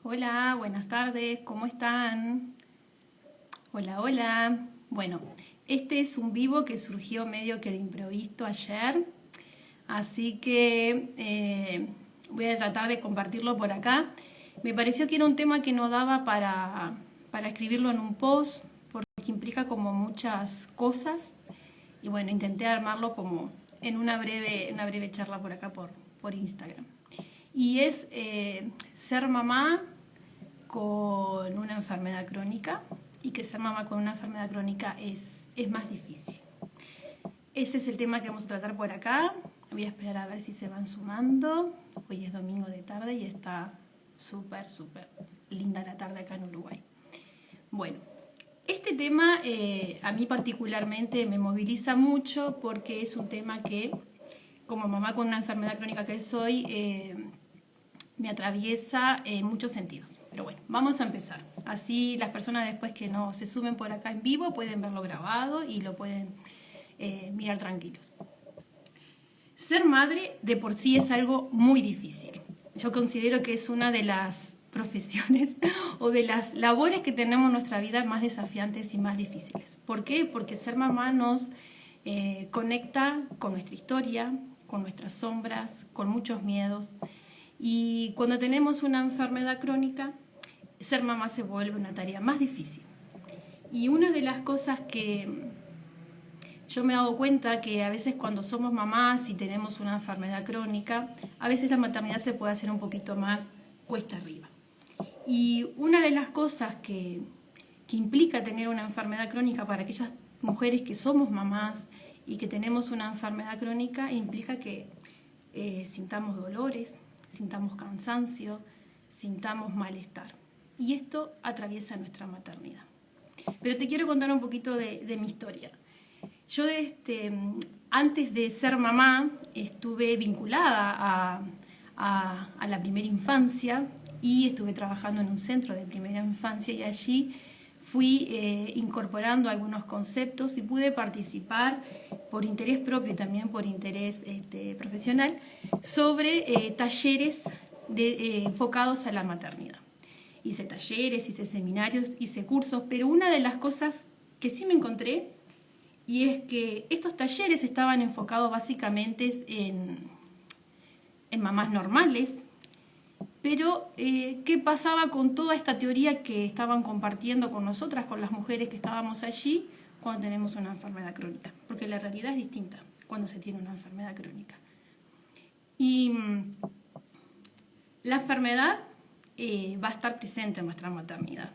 Hola, buenas tardes, ¿cómo están? Hola, hola. Bueno, este es un vivo que surgió medio que de improviso ayer, así que voy a tratar de compartirlo por acá. Me pareció que era un tema que no daba para escribirlo en un post, porque implica como muchas cosas, y bueno, intenté armarlo como en una breve charla por acá por Instagram. Y es ser mamá con una enfermedad crónica y que ser mamá con una enfermedad crónica es más difícil. Ese es el tema que vamos a tratar por acá. Voy a esperar a ver si se van sumando. Hoy es domingo de tarde y está súper linda la tarde acá en Uruguay. Bueno, este tema a mí particularmente me moviliza mucho porque es un tema que, como mamá con una enfermedad crónica que soy, me atraviesa en muchos sentidos. Pero bueno, vamos a empezar. Así las personas después que no se sumen por acá en vivo pueden verlo grabado y lo pueden mirar tranquilos. Ser madre de por sí es algo muy difícil. Yo considero que es una de las profesiones o de las labores que tenemos en nuestra vida más desafiantes y más difíciles. ¿Por qué? Porque ser mamá nos conecta con nuestra historia, con nuestras sombras, con muchos miedos. Y cuando tenemos una enfermedad crónica, ser mamá se vuelve una tarea más difícil. Y una de las cosas que yo me he dado cuenta que a veces cuando somos mamás y tenemos una enfermedad crónica, a veces la maternidad se puede hacer un poquito más cuesta arriba. Y una de las cosas que implica tener una enfermedad crónica para aquellas mujeres que somos mamás y que tenemos una enfermedad crónica implica que sintamos dolores, sintamos cansancio, sintamos malestar. Y esto atraviesa nuestra maternidad. Pero te quiero contar un poquito de mi historia. Yo antes de ser mamá estuve vinculada a la primera infancia y estuve trabajando en un centro de primera infancia y allí fui incorporando algunos conceptos y pude participar por interés propio y también por interés profesional sobre talleres enfocados a la maternidad. Hice talleres, hice seminarios, hice cursos, pero una de las cosas que sí me encontré y es que estos talleres estaban enfocados básicamente en mamás normales, pero ¿qué pasaba con toda esta teoría que estaban compartiendo con nosotras, con las mujeres que estábamos allí, cuando tenemos una enfermedad crónica? Porque la realidad es distinta cuando se tiene una enfermedad crónica. Y la enfermedad va a estar presente en nuestra maternidad.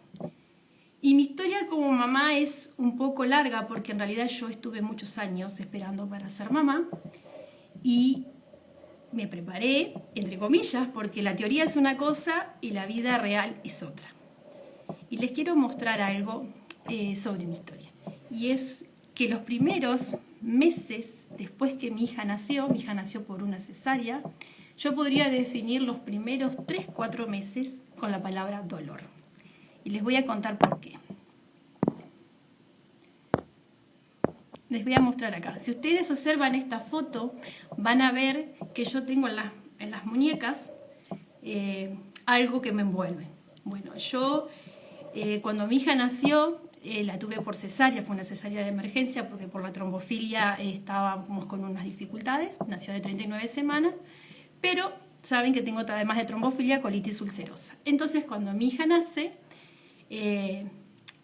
Y mi historia como mamá es un poco larga porque en realidad yo estuve muchos años esperando para ser mamá y me preparé, entre comillas, porque la teoría es una cosa y la vida real es otra. Y les quiero mostrar algo sobre mi historia. Y es que los primeros meses después que mi hija nació por una cesárea, yo podría definir los primeros 3-4 meses con la palabra dolor. Y les voy a contar por qué. Les voy a mostrar acá. Si ustedes observan esta foto, van a ver que yo tengo en las muñecas algo que me envuelve. Bueno, yo cuando mi hija nació, la tuve por cesárea, fue una cesárea de emergencia porque por la trombofilia estábamos con unas dificultades, nació de 39 semanas, pero saben que tengo además de trombofilia colitis ulcerosa. Entonces cuando mi hija nace,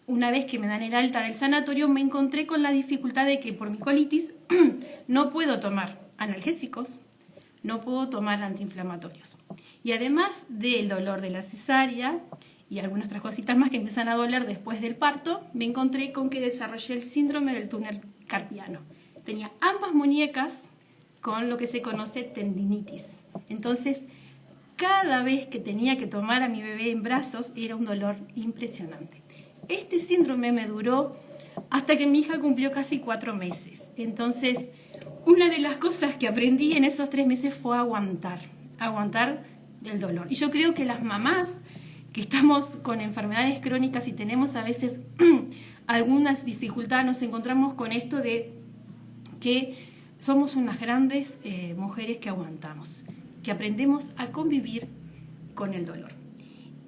una vez que me dan el alta del sanatorio, me encontré con la dificultad de que por mi colitis no puedo tomar analgésicos, no puedo tomar antiinflamatorios. Y además del dolor de la cesárea y algunas otras cositas más que empiezan a doler después del parto, me encontré con que desarrollé el síndrome del túnel carpiano. Tenía ambas muñecas con lo que se conoce tendinitis. Entonces, cada vez que tenía que tomar a mi bebé en brazos era un dolor impresionante. Este síndrome me duró hasta que mi hija cumplió casi 4 meses. Entonces, una de las cosas que aprendí en esos 3 meses fue aguantar el dolor. Y yo creo que las mamás que estamos con enfermedades crónicas y tenemos a veces algunas dificultades, nos encontramos con esto de que somos unas grandes mujeres que aguantamos, que aprendemos a convivir con el dolor.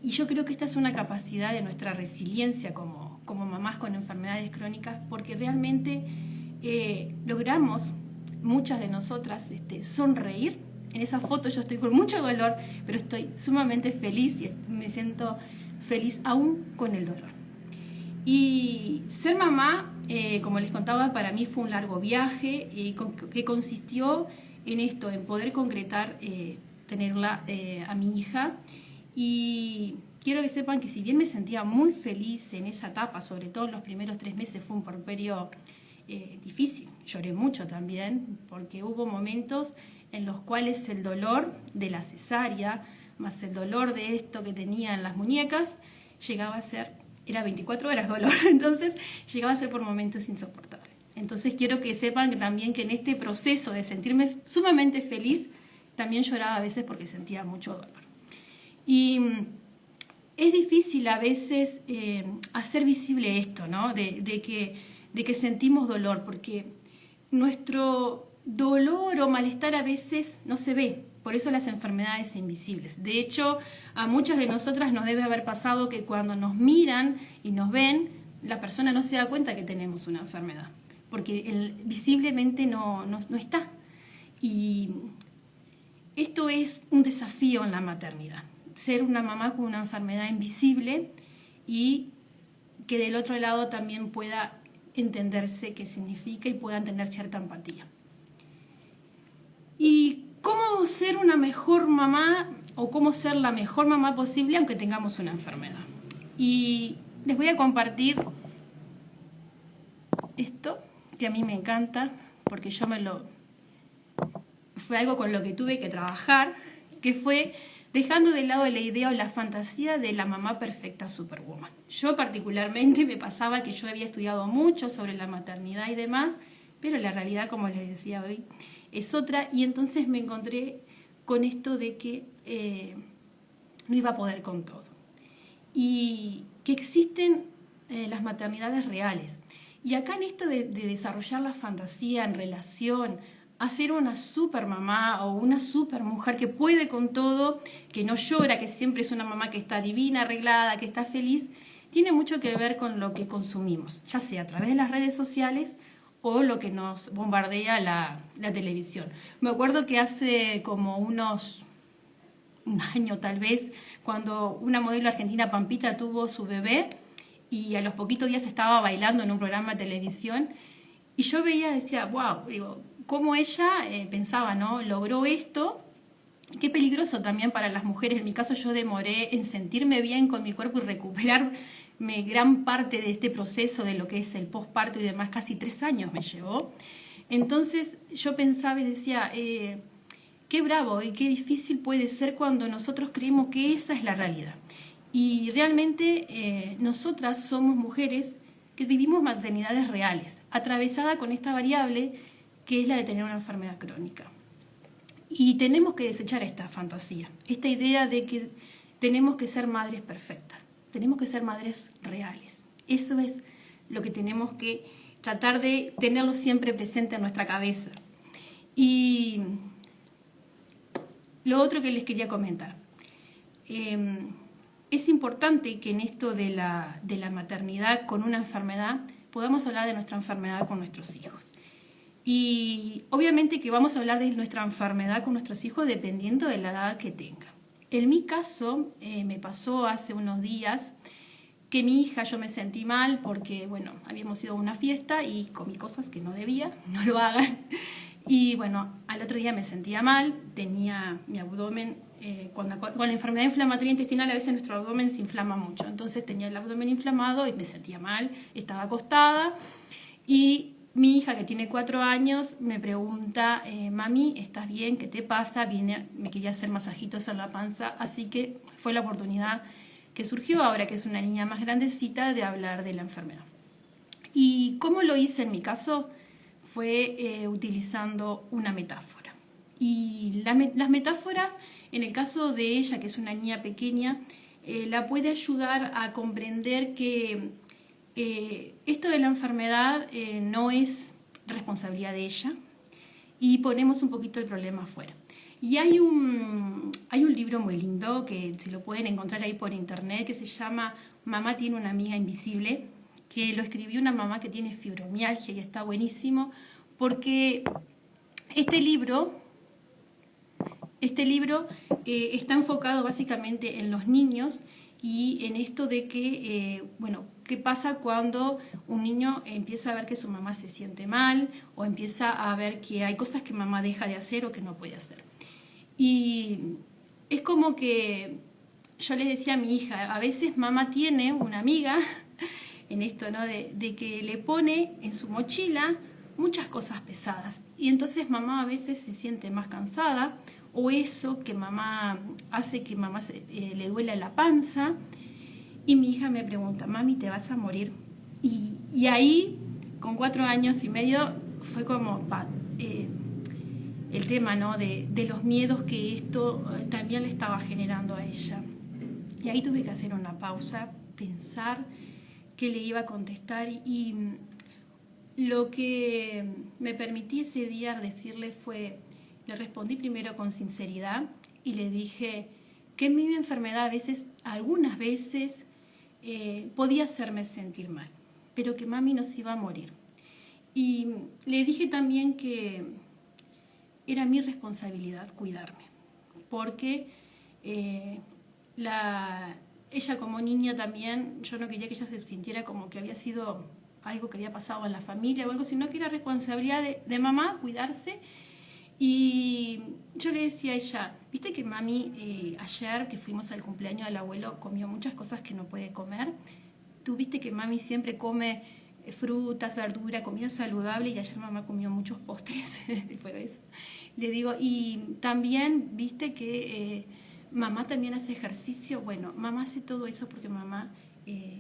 Y yo creo que esta es una capacidad de nuestra resiliencia como mamás con enfermedades crónicas, porque realmente logramos, muchas de nosotras, sonreír. En esa foto yo estoy con mucho dolor, pero estoy sumamente feliz y me siento feliz aún con el dolor. Y ser mamá, como les contaba, para mí fue un largo viaje que consistió en esto, en poder concretar tenerla a mi hija. Y quiero que sepan que si bien me sentía muy feliz en esa etapa, sobre todo en los primeros 3 meses, fue un puerperio difícil. Lloré mucho también, porque hubo momentos en los cuales el dolor de la cesárea, más el dolor de esto que tenía en las muñecas, llegaba a ser, era 24 horas dolor, entonces llegaba a ser por momentos insoportable. Entonces quiero que sepan que también que en este proceso de sentirme sumamente feliz, también lloraba a veces porque sentía mucho dolor. Y es difícil a veces hacer visible esto, ¿no? De que sentimos dolor, porque nuestro dolor o malestar a veces no se ve, por eso las enfermedades invisibles. De hecho, a muchas de nosotras nos debe haber pasado que cuando nos miran y nos ven, la persona no se da cuenta que tenemos una enfermedad, porque visiblemente no está. Y esto es un desafío en la maternidad, ser una mamá con una enfermedad invisible y que del otro lado también pueda entenderse qué significa y puedan tener cierta empatía. ¿Y cómo ser una mejor mamá o cómo ser la mejor mamá posible aunque tengamos una enfermedad? Y les voy a compartir esto que a mí me encanta porque fue algo con lo que tuve que trabajar, que fue dejando de lado la idea o la fantasía de la mamá perfecta superwoman. Yo particularmente me pasaba que yo había estudiado mucho sobre la maternidad y demás, pero la realidad, como les decía hoy, es otra, y entonces me encontré con esto de que no iba a poder con todo. Y que existen las maternidades reales. Y acá en esto de desarrollar la fantasía en relación a ser una super mamá o una super mujer que puede con todo, que no llora, que siempre es una mamá que está divina, arreglada, que está feliz, tiene mucho que ver con lo que consumimos, ya sea a través de las redes sociales o lo que nos bombardea la televisión. Me acuerdo que hace como un año tal vez, cuando una modelo argentina, Pampita, tuvo su bebé y a los poquitos días estaba bailando en un programa de televisión y yo veía, decía, wow, digo, cómo ella pensaba, ¿no? Logró esto. Qué peligroso también para las mujeres. En mi caso yo demoré en sentirme bien con mi cuerpo y recuperarme gran parte de este proceso de lo que es el posparto y demás. Casi 3 años me llevó. Entonces yo pensaba y decía, qué bravo y qué difícil puede ser cuando nosotros creemos que esa es la realidad. Y realmente nosotras somos mujeres que vivimos maternidades reales, atravesada con esta variable que es la de tener una enfermedad crónica. Y tenemos que desechar esta fantasía, esta idea de que tenemos que ser madres perfectas, tenemos que ser madres reales. Eso es lo que tenemos que tratar de tenerlo siempre presente en nuestra cabeza. Y lo otro que les quería comentar, es importante que en esto de la maternidad con una enfermedad podamos hablar de nuestra enfermedad con nuestros hijos. Y obviamente que vamos a hablar de nuestra enfermedad con nuestros hijos dependiendo de la edad que tenga. En mi caso, me pasó hace unos días que mi hija, yo me sentí mal porque, bueno, habíamos ido a una fiesta y comí cosas que no debía, no lo hagan. Y bueno, al otro día me sentía mal, tenía mi abdomen, con la enfermedad inflamatoria intestinal a veces nuestro abdomen se inflama mucho. Entonces tenía el abdomen inflamado y me sentía mal, estaba acostada y mi hija, que tiene 4 años, me pregunta, mami, ¿estás bien? ¿Qué te pasa? Me quería hacer masajitos en la panza, así que fue la oportunidad que surgió ahora, que es una niña más grandecita, de hablar de la enfermedad. ¿Y cómo lo hice en mi caso? Fue utilizando una metáfora. Y las metáforas, en el caso de ella, que es una niña pequeña, la puede ayudar a comprender que esto de la enfermedad no es responsabilidad de ella y ponemos un poquito el problema afuera. Y hay un libro muy lindo que si lo pueden encontrar ahí por internet que se llama Mamá tiene una amiga invisible, que lo escribió una mamá que tiene fibromialgia y está buenísimo porque este libro está enfocado básicamente en los niños y en esto de que, ¿qué pasa cuando un niño empieza a ver que su mamá se siente mal o empieza a ver que hay cosas que mamá deja de hacer o que no puede hacer? Y es como que yo le decía a mi hija, a veces mamá tiene una amiga en esto, ¿no? De que le pone en su mochila muchas cosas pesadas y entonces mamá a veces se siente más cansada o eso que mamá hace que mamá le duela la panza y mi hija me pregunta, mami, ¿te vas a morir? Y ahí, con 4 años y medio, fue como el tema, ¿no? de los miedos que esto también le estaba generando a ella. Y ahí tuve que hacer una pausa, pensar qué le iba a contestar y lo que me permití ese día decirle fue, le respondí primero con sinceridad y le dije que mi enfermedad algunas veces podía hacerme sentir mal, pero que mami no se iba a morir. Y le dije también que era mi responsabilidad cuidarme, porque ella como niña también, yo no quería que ella se sintiera como que había sido algo que había pasado en la familia o algo, sino que era responsabilidad de mamá cuidarse. Y yo le decía a ella, viste que mami ayer que fuimos al cumpleaños del abuelo comió muchas cosas que no puede comer. Tú viste que mami siempre come frutas, verdura, comida saludable y ayer mamá comió muchos postres, pero eso. Le digo, y también viste que mamá también hace ejercicio. Bueno, mamá hace todo eso porque mamá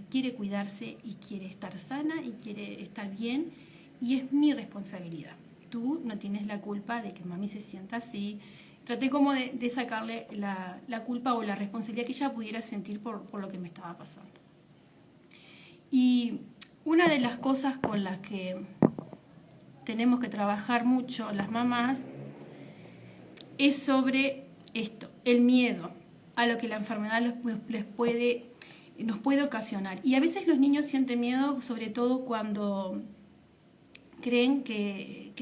quiere cuidarse y quiere estar sana y quiere estar bien y es mi responsabilidad. Tú no tienes la culpa de que mami se sienta así. Traté como de sacarle la culpa o la responsabilidad que ella pudiera sentir por lo que me estaba pasando. Y una de las cosas con las que tenemos que trabajar mucho las mamás es sobre esto, el miedo a lo que la enfermedad nos puede ocasionar. Y a veces los niños sienten miedo, sobre todo cuando creen que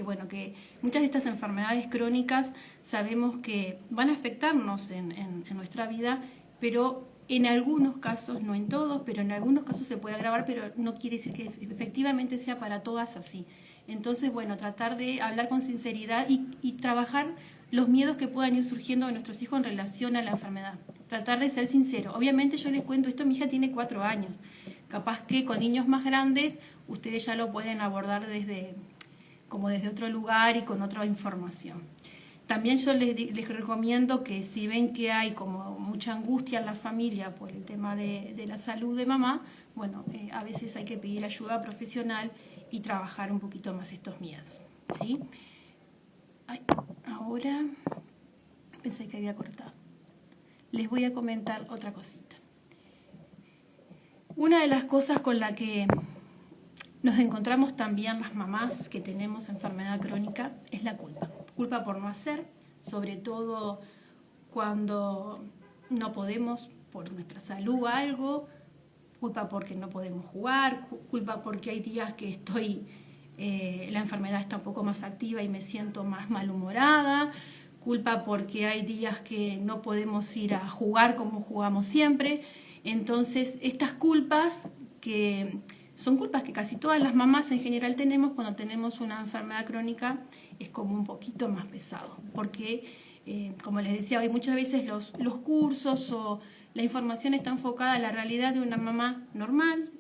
muchas de estas enfermedades crónicas sabemos que van a afectarnos en nuestra vida, pero en algunos casos, no en todos, pero en algunos casos se puede agravar, pero no quiere decir que efectivamente sea para todas así. Entonces, tratar de hablar con sinceridad y trabajar los miedos que puedan ir surgiendo de nuestros hijos en relación a la enfermedad. Tratar de ser sincero. Obviamente yo les cuento esto, mi hija tiene 4 años. Capaz que con niños más grandes ustedes ya lo pueden abordar desde otro lugar y con otra información. También yo les recomiendo que si ven que hay como mucha angustia en la familia por el tema de la salud de mamá, a veces hay que pedir ayuda profesional y trabajar un poquito más estos miedos, ¿sí? Ahora pensé que había cortado. Les voy a comentar otra cosita. Una de las cosas con la que nos encontramos también las mamás que tenemos enfermedad crónica es la culpa. Culpa por no hacer, sobre todo cuando no podemos por nuestra salud algo, culpa porque no podemos jugar, culpa porque hay días que la enfermedad está un poco más activa y me siento más malhumorada, culpa porque hay días que no podemos ir a jugar como jugamos siempre. Entonces, estas culpas que son culpas que casi todas las mamás en general tenemos cuando tenemos una enfermedad crónica, es como un poquito más pesado, porque como les decía hoy, muchas veces los cursos o la información está enfocada a la realidad de una mamá normal,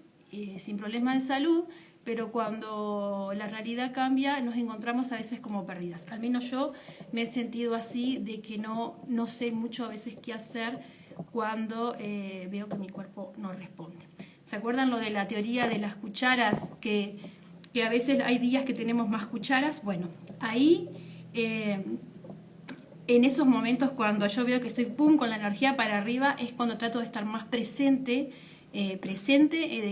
sin problemas de salud, pero cuando la realidad cambia nos encontramos a veces como perdidas. Al menos yo me he sentido así, de que no sé mucho a veces qué hacer cuando veo que mi cuerpo no responde. ¿Se acuerdan lo de la teoría de las cucharas? Que a veces hay días que tenemos más cucharas. Bueno, ahí en esos momentos cuando yo veo que estoy con la energía para arriba es cuando trato de estar más presente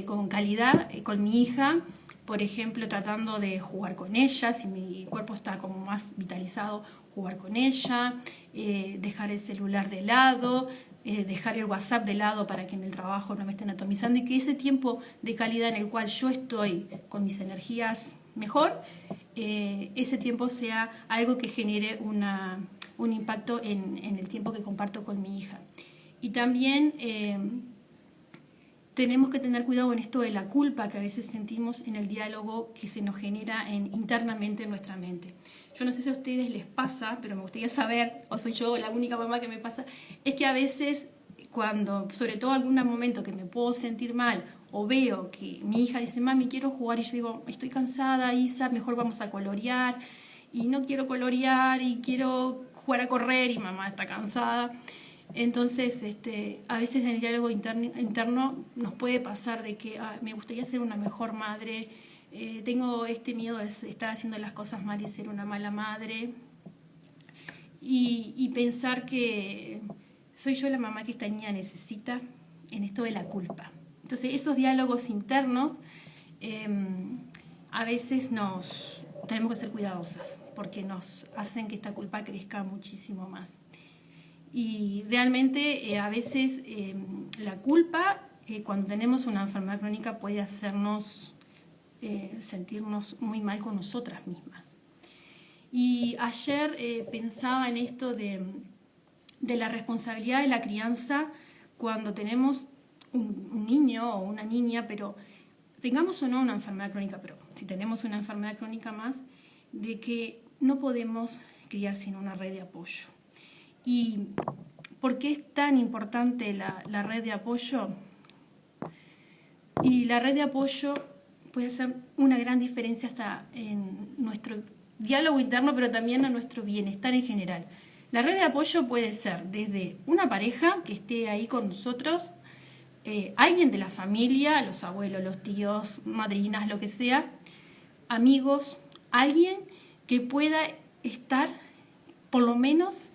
con calidad con mi hija, por ejemplo, tratando de jugar con ella, si mi cuerpo está como más vitalizado, jugar con ella, dejar el celular de lado, dejar el WhatsApp de lado para que en el trabajo no me estén atomizando, y que ese tiempo de calidad en el cual yo estoy con mis energías mejor, ese tiempo sea algo que genere un impacto en el tiempo que comparto con mi hija. Y también tenemos que tener cuidado en esto de la culpa que a veces sentimos en el diálogo que se nos genera internamente en nuestra mente. Yo no sé si a ustedes les pasa, pero me gustaría saber, o soy yo la única mamá que me pasa, es que a veces cuando, sobre todo en algún momento que me puedo sentir mal, o veo que mi hija dice, mami, quiero jugar, y yo digo, estoy cansada, Isa, mejor vamos a colorear, y no quiero colorear, y quiero jugar a correr, y mamá está cansada. Entonces, a veces en el diálogo interno nos puede pasar de que me gustaría ser una mejor madre, tengo este miedo de estar haciendo las cosas mal y ser una mala madre, y pensar que soy yo la mamá que esta niña necesita, en esto de la culpa. Entonces, esos diálogos internos a veces tenemos que ser cuidadosas, porque nos hacen que esta culpa crezca muchísimo más. Y realmente a veces la culpa, cuando tenemos una enfermedad crónica, puede hacernos sentirnos muy mal con nosotras mismas. Y ayer pensaba en esto de la responsabilidad de la crianza cuando tenemos un niño o una niña, pero tengamos o no una enfermedad crónica, pero si tenemos una enfermedad crónica más, de que no podemos criar sin una red de apoyo. ¿Y por qué es tan importante la red de apoyo? Y la red de apoyo puede hacer una gran diferencia hasta en nuestro diálogo interno, pero también en nuestro bienestar en general. La red de apoyo puede ser desde una pareja que esté ahí con nosotros, alguien de la familia, los abuelos, los tíos, madrinas, lo que sea, amigos, alguien que pueda estar por lo menos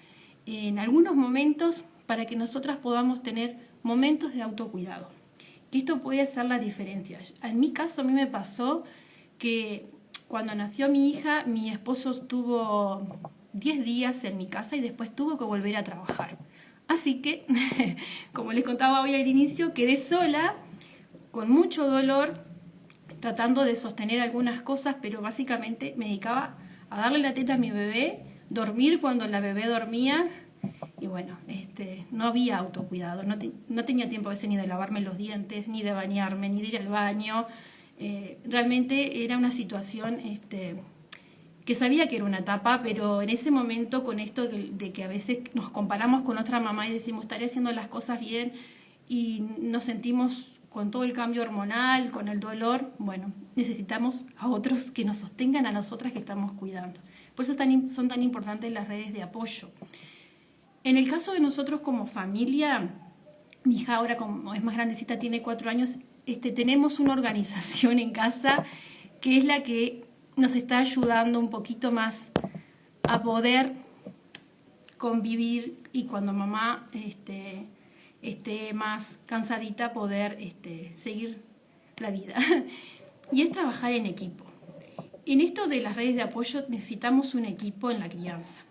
en algunos momentos para que nosotras podamos tener momentos de autocuidado. Que esto puede hacer la diferencia. En mi caso, a mí me pasó que cuando nació mi hija, mi esposo estuvo 10 días en mi casa y después tuvo que volver a trabajar. Así que, como les contaba hoy al inicio, quedé sola, con mucho dolor, tratando de sostener algunas cosas, pero básicamente me dedicaba a darle la teta a mi bebé, dormir cuando la bebé dormía, y bueno, no había autocuidado, no tenía tiempo a veces ni de lavarme los dientes, ni de bañarme, ni de ir al baño. Realmente era una situación que sabía que era una etapa, pero en ese momento, con esto de que a veces nos comparamos con otra mamá y decimos, estaré haciendo las cosas bien, y nos sentimos con todo el cambio hormonal, con el dolor, bueno, necesitamos a otros que nos sostengan a nosotras que estamos cuidando. Por eso son tan importantes las redes de apoyo. En el caso de nosotros como familia, mi hija ahora, como es más grandecita, tiene 4 años, tenemos una organización en casa que es la que nos está ayudando un poquito más a poder convivir, y cuando mamá esté más cansadita, poder seguir la vida. Y es trabajar en equipo. En esto de las redes de apoyo necesitamos un equipo en la crianza.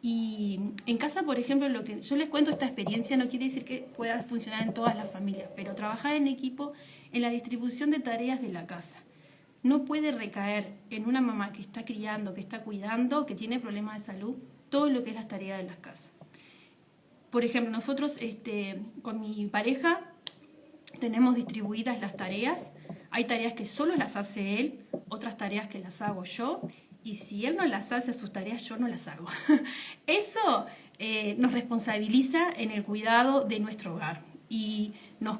Y en casa, por ejemplo, lo que yo les cuento, esta experiencia no quiere decir que pueda funcionar en todas las familias, pero trabajar en equipo en la distribución de tareas de la casa. No puede recaer en una mamá que está criando, que está cuidando, que tiene problemas de salud, todo lo que es las tareas de las casas. Por ejemplo, nosotros con mi pareja tenemos distribuidas las tareas. Hay tareas que solo las hace él, otras tareas que las hago yo, y si él no las hace sus tareas, yo no las hago. Eso nos responsabiliza en el cuidado de nuestro hogar y nos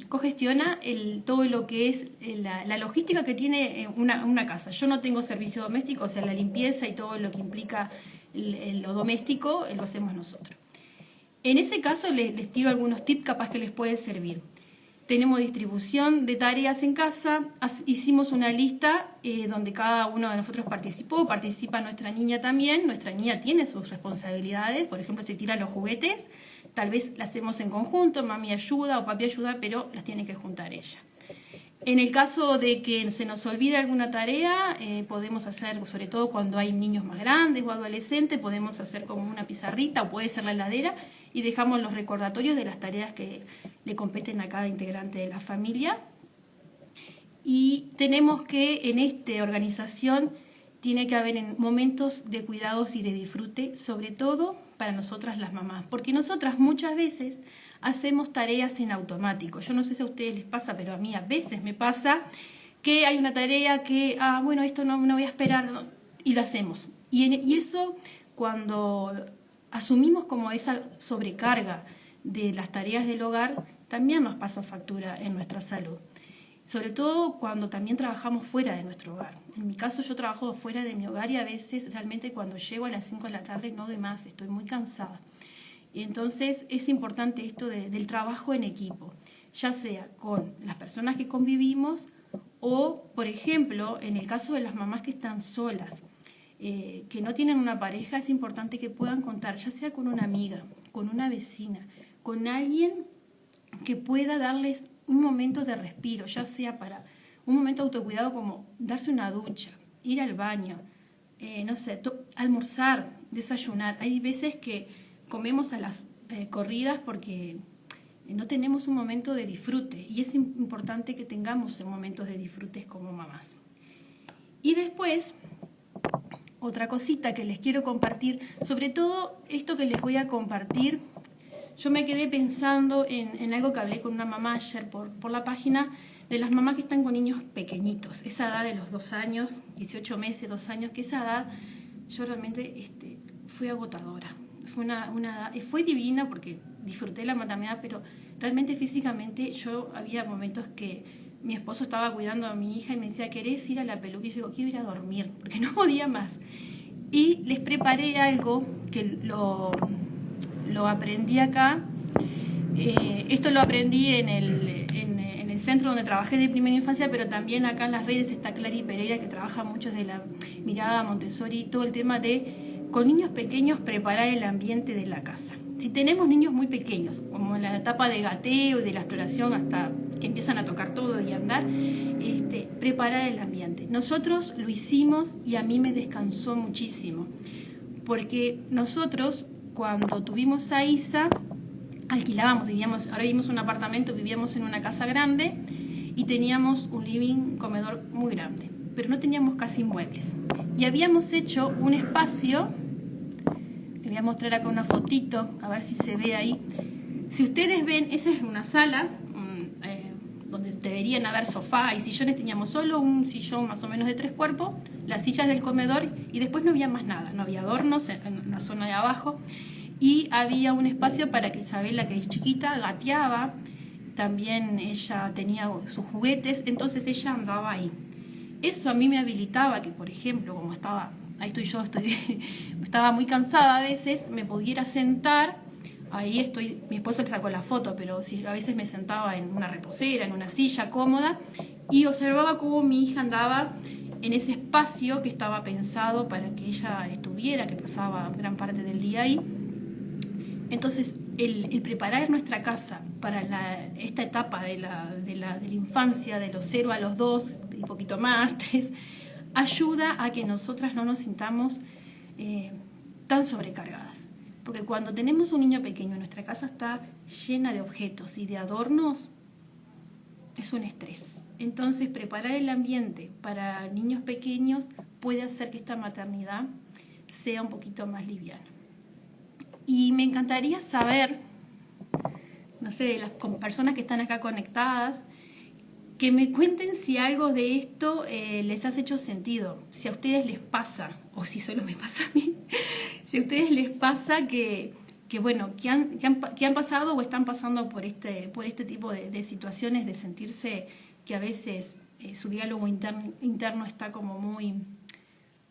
cogestiona todo lo que es la logística que tiene una casa. Yo no tengo servicio doméstico, o sea, la limpieza y todo lo que implica lo doméstico lo hacemos nosotros. En ese caso les tiro algunos tips capaz que les puede servir. Tenemos distribución de tareas en casa, hicimos una lista donde cada uno de nosotros participa nuestra niña también, nuestra niña tiene sus responsabilidades, por ejemplo, si tira los juguetes, tal vez las hacemos en conjunto, mami ayuda o papi ayuda, pero las tiene que juntar ella. En el caso de que se nos olvide alguna tarea, podemos hacer, sobre todo cuando hay niños más grandes o adolescentes, podemos hacer como una pizarrita o puede ser la heladera y dejamos los recordatorios de las tareas que le competen a cada integrante de la familia. Y tenemos que en esta organización tiene que haber momentos de cuidados y de disfrute, sobre todo para nosotras las mamás, porque nosotras muchas veces hacemos tareas en automático. Yo no sé si a ustedes les pasa, pero a mí a veces me pasa que hay una tarea que, bueno, esto no voy a esperar, no, y lo hacemos. Y eso, cuando asumimos como esa sobrecarga de las tareas del hogar, también nos pasa factura en nuestra salud. Sobre todo cuando también trabajamos fuera de nuestro hogar. En mi caso yo trabajo fuera de mi hogar y a veces realmente cuando llego a las 5 de la tarde no doy más, estoy muy cansada. Y entonces es importante esto del trabajo en equipo, ya sea con las personas que convivimos o, por ejemplo, en el caso de las mamás que están solas, que no tienen una pareja, es importante que puedan contar, ya sea con una amiga, con una vecina, con alguien que pueda darles un momento de respiro, ya sea para un momento de autocuidado como darse una ducha, ir al baño, no sé, almorzar, desayunar. Hay veces que comemos a las corridas porque no tenemos un momento de disfrute y es importante que tengamos momentos de disfrute como mamás. Y después, otra cosita que les quiero compartir, sobre todo esto que les voy a compartir, yo me quedé pensando en algo que hablé con una mamá ayer por la página de las mamás que están con niños pequeñitos, esa edad de los 2 años, 18 meses, 2 años, que esa edad yo realmente fue agotadora. Fue divina porque disfruté la maternidad, pero realmente físicamente yo había momentos que mi esposo estaba cuidando a mi hija y me decía, ¿querés ir a la peluquería? Y yo digo, quiero ir a dormir, porque no podía más. Y les preparé algo que lo aprendí acá. Esto lo aprendí en el centro donde trabajé de primera infancia, pero también acá en las redes está Clary Pereira, que trabaja mucho de la mirada Montessori, todo el tema de, con niños pequeños, preparar el ambiente de la casa. Si tenemos niños muy pequeños, como en la etapa de gateo y de la exploración hasta que empiezan a tocar todo y andar, preparar el ambiente. Nosotros lo hicimos y a mí me descansó muchísimo, porque nosotros, cuando tuvimos a Isa, alquilábamos, ahora vivimos en un apartamento, vivíamos en una casa grande y teníamos un living, comedor muy grande, pero no teníamos casi muebles. Y habíamos hecho un espacio, les voy a mostrar acá una fotito, a ver si se ve ahí. Si ustedes ven, esa es una sala donde deberían haber sofá y sillones, teníamos solo un sillón más o menos de 3 cuerpos, las sillas del comedor y después no había más nada, no había adornos en la zona de abajo. Y había un espacio para que Isabela, que es chiquita, gateaba, también ella tenía sus juguetes, entonces ella andaba ahí. Eso a mí me habilitaba que, por ejemplo, como estaba, ahí estoy yo, estaba muy cansada a veces, me pudiera sentar, ahí estoy, mi esposo le sacó la foto, pero sí, a veces me sentaba en una reposera, en una silla cómoda, y observaba cómo mi hija andaba en ese espacio que estaba pensado para que ella estuviera, que pasaba gran parte del día ahí. Entonces, el preparar nuestra casa para esta etapa de la infancia, de los 0 a los 2, y poquito más, 3, ayuda a que nosotras no nos sintamos tan sobrecargadas. Porque cuando tenemos un niño pequeño, nuestra casa está llena de objetos y de adornos, es un estrés. Entonces, preparar el ambiente para niños pequeños puede hacer que esta maternidad sea un poquito más liviana. Y me encantaría saber, no sé, de las personas que están acá conectadas, que me cuenten si algo de esto les ha hecho sentido, si a ustedes les pasa, o si solo me pasa a mí, si a ustedes les pasa que han pasado o están pasando por este tipo de situaciones, de sentirse que a veces su diálogo interno está como muy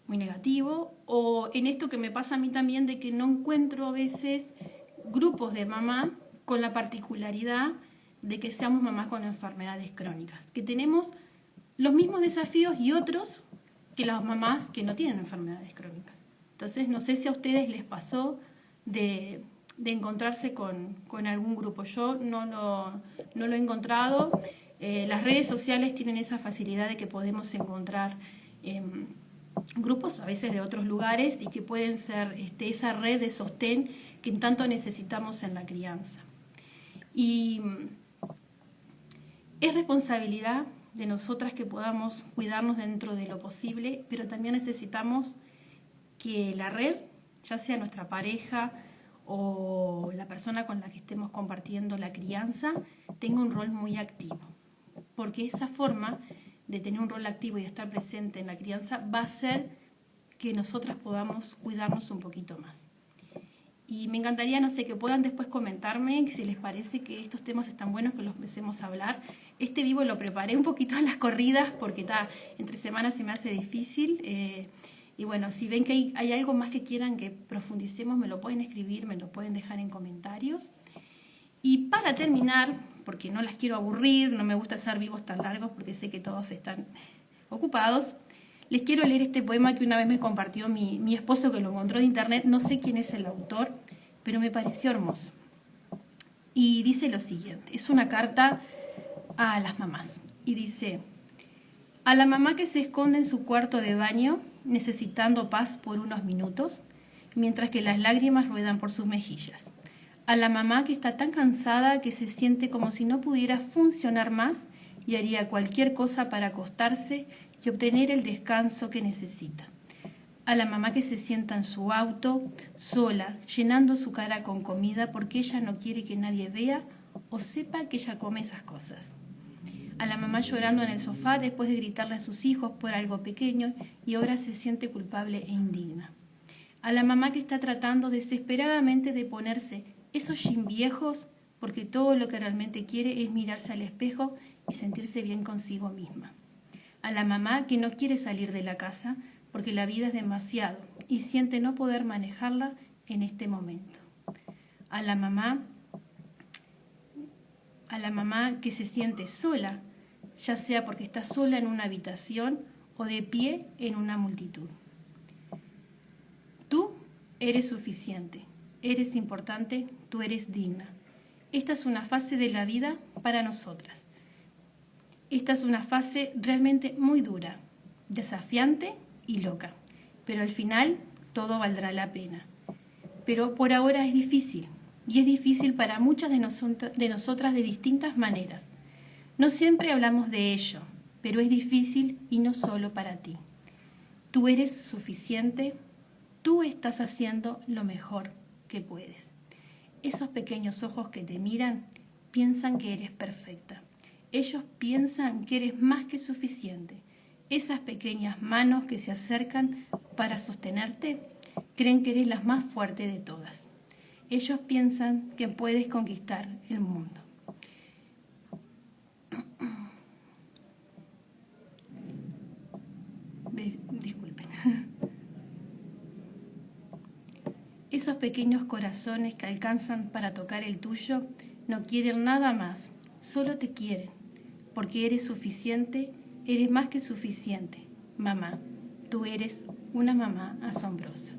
negativo, o en esto que me pasa a mí también de que no encuentro a veces grupos de mamá con la particularidad de que seamos mamás con enfermedades crónicas, que tenemos los mismos desafíos y otros que las mamás que no tienen enfermedades crónicas. Entonces, no sé si a ustedes les pasó de encontrarse con algún grupo. Yo no lo he encontrado. Las redes sociales tienen esa facilidad de que podemos encontrar grupos a veces de otros lugares y que pueden ser esa red de sostén que tanto necesitamos en la crianza. Y es responsabilidad de nosotras que podamos cuidarnos dentro de lo posible, pero también necesitamos que la red, ya sea nuestra pareja o la persona con la que estemos compartiendo la crianza, tenga un rol muy activo. Porque esa forma de tener un rol activo y estar presente en la crianza va a hacer que nosotras podamos cuidarnos un poquito más. Y me encantaría, no sé, que puedan después comentarme si les parece que estos temas están buenos, que los empecemos a hablar. Este vivo lo preparé un poquito a las corridas porque entre semanas se me hace difícil. Y bueno, si ven que hay algo más que quieran que profundicemos, me lo pueden escribir, me lo pueden dejar en comentarios. Y para terminar, porque no las quiero aburrir, no me gusta hacer vivos tan largos porque sé que todos están ocupados, les quiero leer este poema que una vez me compartió mi esposo, que lo encontró de internet. No sé quién es el autor, pero me pareció hermoso. Y dice lo siguiente, es una carta a las mamás. Y dice: a la mamá que se esconde en su cuarto de baño, necesitando paz por unos minutos, mientras que las lágrimas ruedan por sus mejillas. A la mamá que está tan cansada que se siente como si no pudiera funcionar más y haría cualquier cosa para acostarse y obtener el descanso que necesita. A la mamá que se sienta en su auto, sola, llenando su cara con comida porque ella no quiere que nadie vea o sepa que ella come esas cosas. A la mamá llorando en el sofá después de gritarle a sus hijos por algo pequeño y ahora se siente culpable e indigna. A la mamá que está tratando desesperadamente de ponerse esos jeans viejos porque todo lo que realmente quiere es mirarse al espejo y sentirse bien consigo misma. A la mamá que no quiere salir de la casa porque la vida es demasiado y siente no poder manejarla en este momento. A la mamá que se siente sola, ya sea porque está sola en una habitación o de pie en una multitud. Tú eres suficiente, eres importante, tú eres digna. Esta es una fase de la vida para nosotras. Esta es una fase realmente muy dura, desafiante y loca, pero al final todo valdrá la pena. Pero por ahora es difícil, y es difícil para muchas de nosotras de distintas maneras. No siempre hablamos de ello, pero es difícil y no solo para ti. Tú eres suficiente, tú estás haciendo lo mejor que puedes. Esos pequeños ojos que te miran piensan que eres perfecta. Ellos piensan que eres más que suficiente. Esas pequeñas manos que se acercan para sostenerte creen que eres la más fuerte de todas. Ellos piensan que puedes conquistar el mundo. Disculpen. Esos pequeños corazones que alcanzan para tocar el tuyo no quieren nada más, solo te quieren, porque eres suficiente, eres más que suficiente. Mamá, tú eres una mamá asombrosa.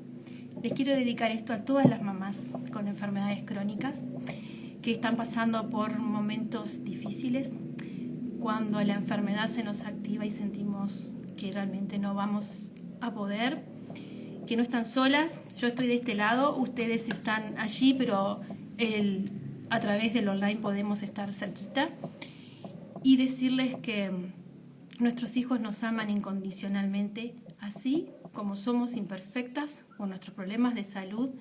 Les quiero dedicar esto a todas las mamás con enfermedades crónicas que están pasando por momentos difíciles, cuando la enfermedad se nos activa y sentimos que realmente no vamos a poder, que no están solas. Yo estoy de este lado, ustedes están allí, pero a través del online podemos estar cerquita. Y decirles que nuestros hijos nos aman incondicionalmente, así como somos imperfectas con nuestros problemas de salud,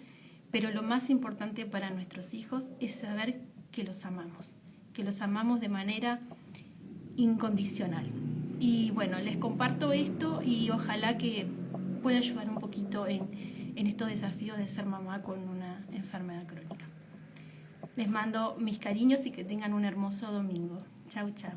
pero lo más importante para nuestros hijos es saber que los amamos de manera incondicional. Y bueno, les comparto esto y ojalá que pueda ayudar un poquito en estos desafíos de ser mamá con una enfermedad crónica. Les mando mis cariños y que tengan un hermoso domingo. Chau, chau.